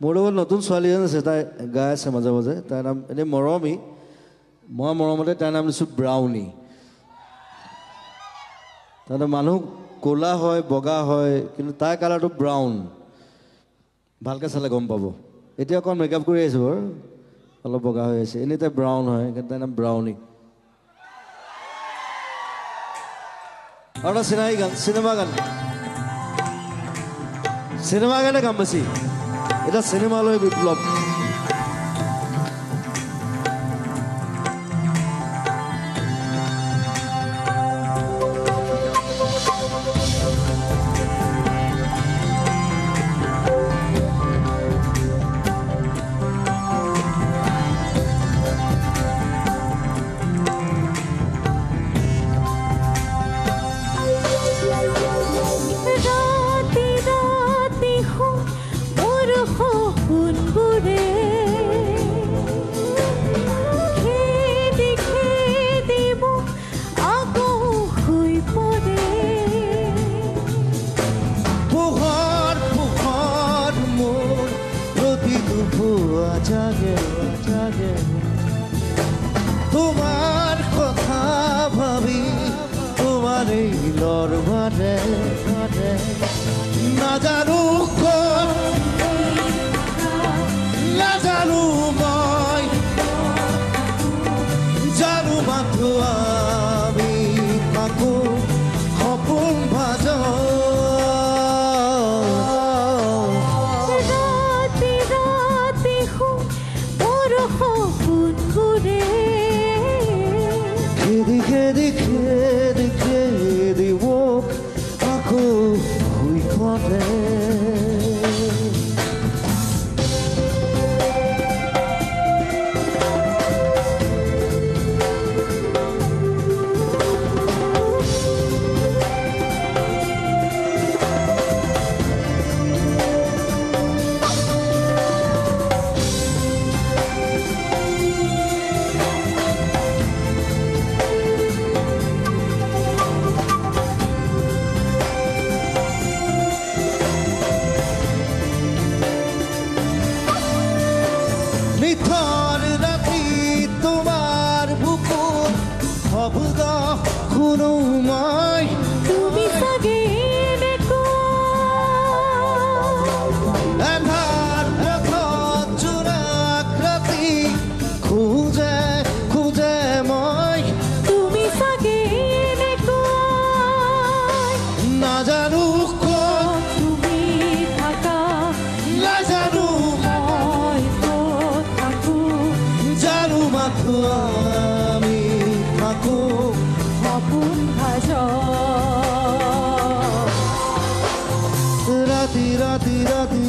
মোৰ লগত নতুন ছোৱালী এজনী আছে তাই গাই আছে মাজে মাজে তাইৰ নাম এনেই মৰমী মই মৰমতে তাইৰ নাম দিছোঁ ব্ৰাউনি তাৰমানে মানুহ ক'লা হয় বগা হয় কিন্তু তাইৰ কালাৰটো ব্ৰাউন ভালকৈ চালে গম পাব এতিয়া অকণ মেকআপ কৰি আহিছোঁ বাৰু অলপ বগা হৈ আছে এনেই তাই ব্ৰাউন হয় কিন্তু তাইৰ নাম ব্ৰাউনি আৰু এটা চিনাকি গান চিনেমা গানে কাম বেছি এটা চিনেমালৈ বিপ্লৱ তোমার কথা ভাবি তোমার এই লড়বারে না জানো না জানো মই জানো মাত্র আমি থাকো সপোন ভাজ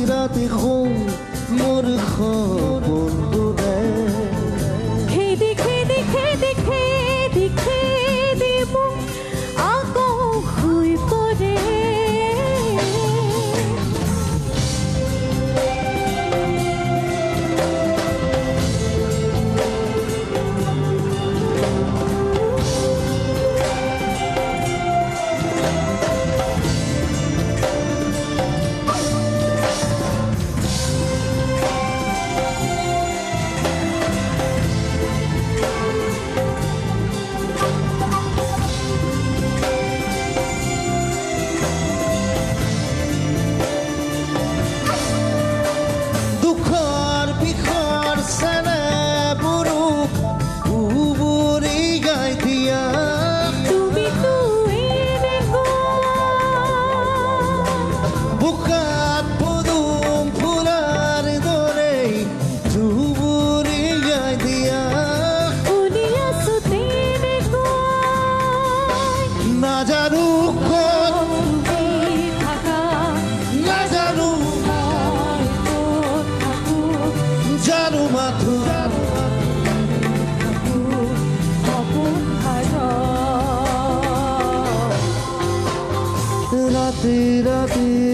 রাতি ঘুম মোর খবর তোরে খেদি দিব আকৌ শুই পৰে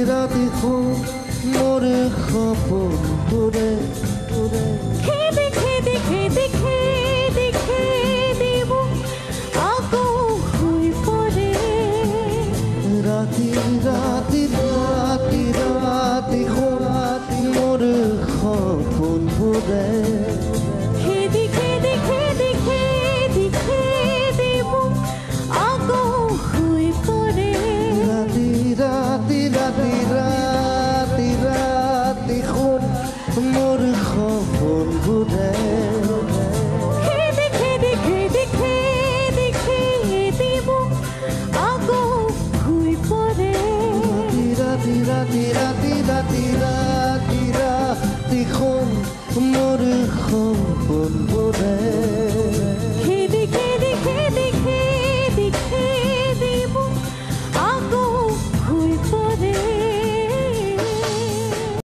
ৰাতি ঘুম মোৰ খবৰ তোৰে খেদি দিব আকৌ শুই পৰে ৰাতি ঘুম মোৰ সপোনবোৰে